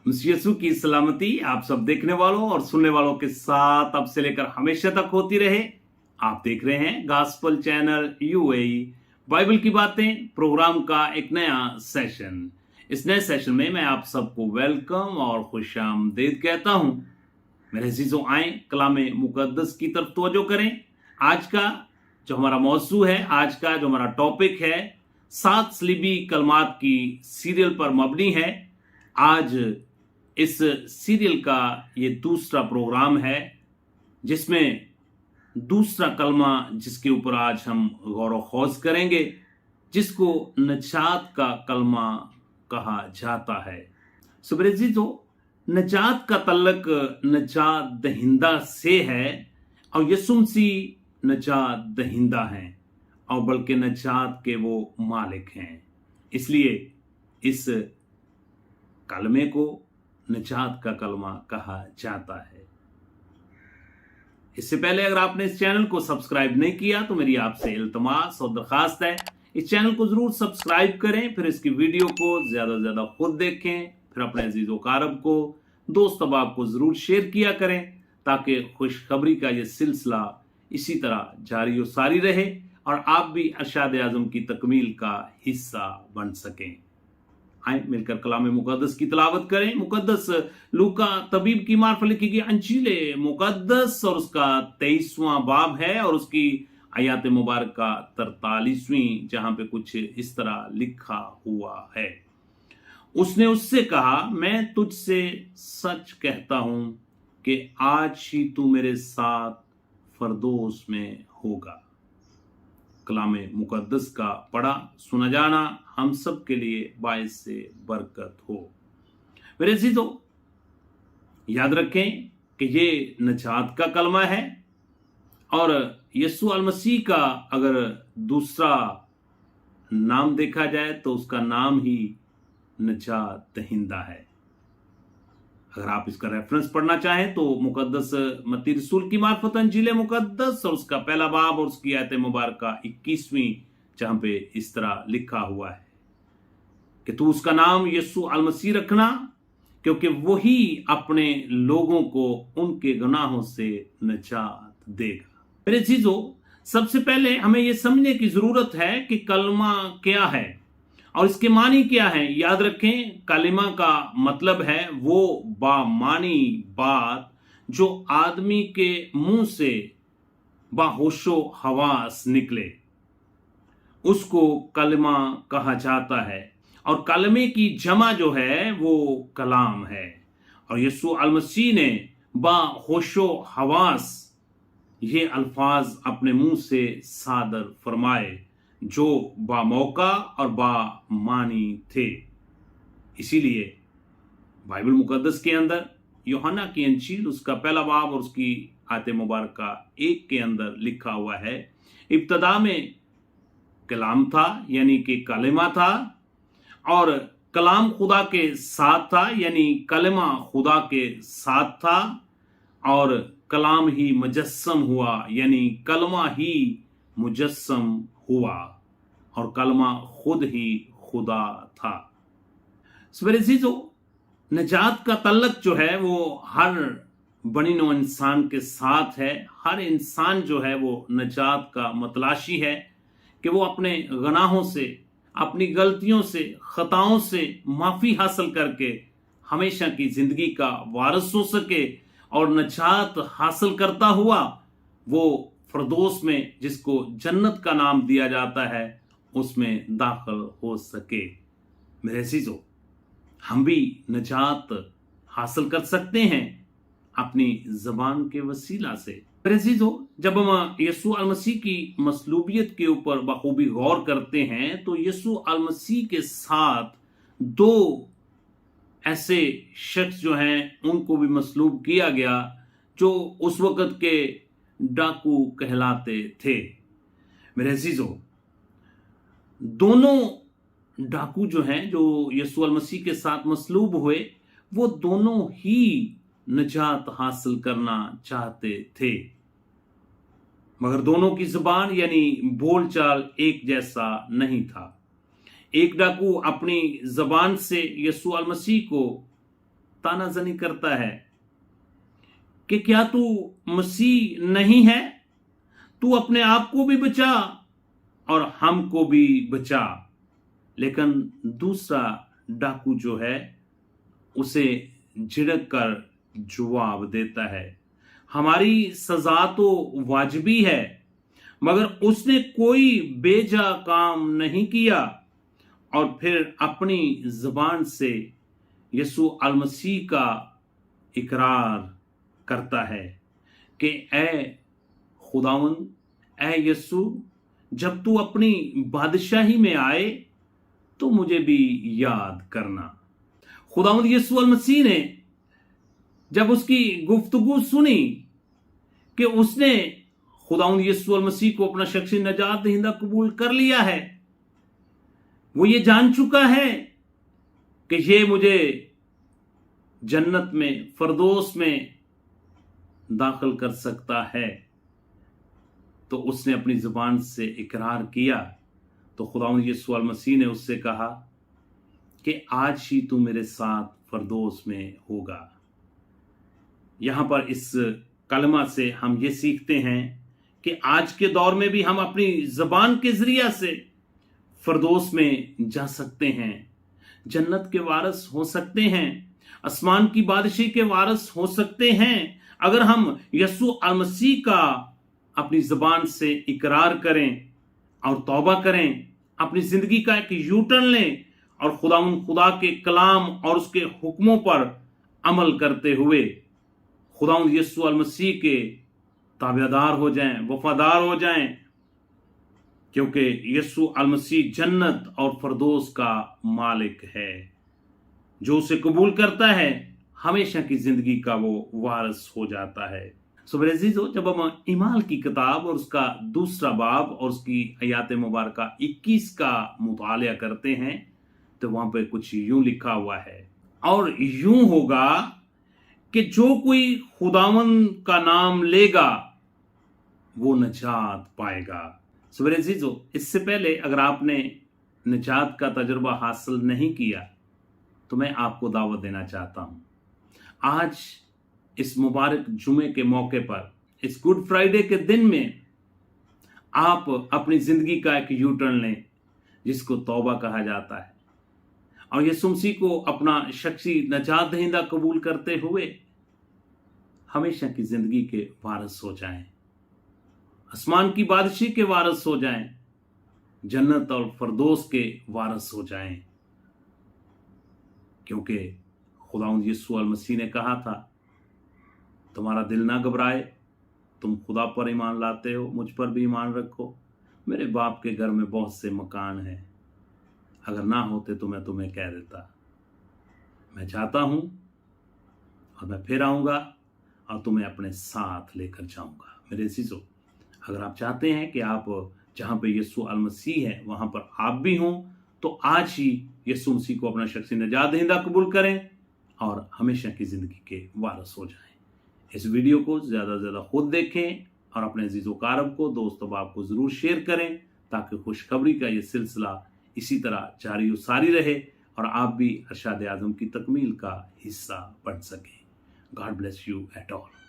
यीशु की सलामती आप सब देखने वालों और सुनने वालों के साथ अब से लेकर हमेशा तक होती रहे। आप देख रहे हैं गॉस्पेल चैनल यूएई बाइबल की बातें प्रोग्राम का एक नया सेशन। इस नए सेशन में मैं आप सबको वेलकम और खुशामदीद कहता हूं। मेरे अजीजों, आए कलामे मुकद्दस की तरफ तवज्जो करें। आज का जो हमारा मौजू है, आज का जो हमारा टॉपिक है, 7 सलीबी कलमात की सीरियल पर मबनी है। आज इस सीरियल का ये दूसरा प्रोग्राम है जिसमें दूसरा कलमा जिसके ऊपर आज हम गौर व खौज करेंगे, जिसको नजात का कलमा कहा जाता है। सुब्रेजी, तो नजात का तल्लक नजात दहिंदा से है और यीशु मसीह नजात दहिंदा हैं और बल्कि नजात के वो मालिक हैं। इसलिए इस कलमे को नजात का कलमा कहा जाता है। इससे पहले अगर आपने इस चैनल को सब्सक्राइब नहीं किया तो मेरी आपसे इल्तमास और दरखास्त है, इस चैनल को जरूर सब्सक्राइब करें, फिर इसकी वीडियो को ज्यादा से ज्यादा खुद देखें, फिर अपने अजीजों कारब को, दोस्त अहबाब को जरूर शेयर किया करें ताकि खुशखबरी का ये सिलसिला इसी तरह जारी और सारी रहे और आप भी अरशाद आजम की तकमील का हिस्सा बन सकें। आए मिलकर कलाम मुकद्दस की तलावत करें। मुकद्दस लूका तबीब की मार्फत लिखी गई अंजील मुकद्दस और उसका 23वां बाब है और उसकी आयात मुबारक का 43वीं, जहां पे कुछ इस तरह लिखा हुआ है। उसने उससे कहा, मैं तुझसे सच कहता हूं कि आज ही तू मेरे साथ फरदोस में होगा। कलाम मुकद्दस का पढ़ा सुना जाना हम सब के लिए बाइस से बरकत हो। मेरे अजीजों, याद रखें कि ये नजात का कलमा है और यीशु अल मसीह का अगर दूसरा नाम देखा जाए तो उसका नाम ही नजात दहिंदा है। अगर आप इसका रेफरेंस पढ़ना चाहें तो मुकद्दस मत्ती रसूल की मार्फत अंजील मुकद्दस और उसका पहला बाब और उसकी आयत मुबारक का 21वीं, जहां पे इस तरह लिखा हुआ है कि तू उसका नाम यीशु अल मसीह रखना, क्योंकि वही अपने लोगों को उनके गुनाहों से निजात देगा। मेरे चीजों, सबसे पहले हमें यह समझने की जरूरत है कि कलमा क्या है और इसके मानी क्या है। याद रखें, कलिमा का मतलब है वो बामानी बात जो आदमी के मुंह से बाहोशो हवास निकले, उसको कलिमा कहा जाता है। और कलमे की जमा जो है वो कलाम है। और यीशु अल मसीह ने बाहोशो हवास ये अल्फाज अपने मुंह से सादर फरमाए जो बामौका और बामानी थे। इसीलिए बाइबल मुकद्दस के अंदर यूहन्ना की अंजील उसका पहला बाब और उसकी आयत मुबारक का 1 के अंदर लिखा हुआ है, इब्तदा में कलाम था यानी कि कलिमा था और कलाम खुदा के साथ था यानी कलिमा खुदा के साथ था और कलाम ही मुजस्सम हुआ यानी कलमा ही मुजस्सम हुआ और कलमा खुद ही खुदा था। मेरे अजीजों, नजात का तल्लक जो है वो हर बनी नौ इंसान के साथ है। हर इंसान जो है वो नजात का मतलाशी है कि वो अपने गुनाहों से, अपनी गलतियों से, खताओं से माफी हासिल करके हमेशा की जिंदगी का वारिस हो सके और नजात हासिल करता हुआ वो फरदोस में, जिसको जन्नत का नाम दिया जाता है, उसमें दाखिल हो सके। मेरे अजीजों, हम भी नजात हासिल कर सकते हैं अपनी जबान के वसीला से। मेरे अजीजों, जब हम यीशु अल मसीह की मसलूबियत के ऊपर बखूबी गौर करते हैं तो यीशु अल मसीह के साथ 2 ऐसे शख्स जो हैं उनको भी मसलूब किया गया जो उस वक्त के डाकू कहलाते थे। मेरे अजीजों, दोनों डाकू जो हैं जो यीशु अल मसीह के साथ मसलूब हुए, वो दोनों ही निजात हासिल करना चाहते थे, मगर दोनों की जुबान यानी बोलचाल एक जैसा नहीं था। एक डाकू अपनी जबान से यीशु अल मसीह को तानाजनी करता है कि क्या तू मसीह नहीं है, तू अपने आप को भी बचा और हमको भी बचा। लेकिन दूसरा डाकू जो है उसे झिड़क कर जवाब देता है, हमारी सजा तो वाजिबी है, मगर उसने कोई बेजा काम नहीं किया। और फिर अपनी जुबान से यीशु अलमसीह का इकरार करता है कि ऐ खुदावंद, ऐ यीशु, जब तू अपनी बादशाही में आए तो मुझे भी याद करना। खुदावंद यीशु अलमसीह ने जब उसकी गुफ्तगू सुनी कि उसने खुदावंद यीशु अलमसीह को अपना शख्सी नजात दहिंदा कबूल कर लिया है, वो ये जान चुका है कि ये मुझे जन्नत में, फरदोस में दाखिल कर सकता है, तो उसने अपनी जुबान से इकरार किया। तो खुदावंद यीशु अल मसीह ने उससे कहा कि आज ही तू मेरे साथ फरदोस में होगा। यहां पर इस कलमा से हम ये सीखते हैं कि आज के दौर में भी हम अपनी जबान के जरिया से फरदोस में जा सकते हैं, जन्नत के वारिस हो सकते हैं, आसमान की बादशाही के वारिस हो सकते हैं, अगर हम यीशु अल मसीह का अपनी जबान से इकरार करें और तौबा करें, अपनी जिंदगी का एक यू टर्न लें और खुदा के कलाम और उसके हुक्मों पर अमल करते हुए खुदावंद यीशु अल मसीह के ताबेदार हो जाएं, वफादार हो जाएं, क्योंकि यीशु अल मसीह जन्नत और फरदोस का मालिक है। जो उसे कबूल करता है हमेशा की जिंदगी का वो वारिस हो जाता है। सो मेरे अजीजों, जब हम ईमान की किताब और उसका दूसरा बाब और उसकी आयत मुबारक 21 का मुतालिया करते हैं तो वहां पे कुछ यूं लिखा हुआ है, और यूं होगा कि जो कोई खुदावंद का नाम लेगा वो निजात पाएगा। सो मेरे अजीजों, इससे पहले अगर आपने निजात का तजुर्बा हासिल नहीं किया तो मैं आपको दावत देना चाहता हूं। आज इस मुबारक जुमे के मौके पर, इस गुड फ्राइडे के दिन में आप अपनी जिंदगी का एक यू टर्न लें जिसको तौबा कहा जाता है, और यीशु मसीह को अपना शख्सी नजात दहिंदा कबूल करते हुए हमेशा की जिंदगी के वारिस हो जाएं, आसमान की बादशाही के वारिस हो जाएं, जन्नत और फरदोस के वारिस हो जाएं, क्योंकि खुदावंद यीशु अल मसीह ने कहा था, तुम्हारा दिल ना घबराए, तुम खुदा पर ईमान लाते हो, मुझ पर भी ईमान रखो, मेरे बाप के घर में बहुत से मकान हैं, अगर ना होते तो मैं तुम्हें कह देता। मैं चाहता हूं और मैं फिर आऊंगा और तुम्हें अपने साथ लेकर जाऊंगा। मेरे अजीजों, अगर आप चाहते हैं कि आप जहां पे यीशु अल मसीह है वहां पर आप भी हों, तो आज ही यीशु मसीह को अपना शख्सी नजात दहिंदा कबूल करें और हमेशा की जिंदगी के वारिस हो जाएं। इस वीडियो को ज्यादा से ज्यादा खुद देखें और अपने अजीजों कारब को, दोस्तों बाप को जरूर शेयर करें, ताकि खुशखबरी का ये सिलसिला इसी तरह जारी और सारी रहे और आप भी अरशाद आज़म की तकमील का हिस्सा बन सकें। God bless you at all.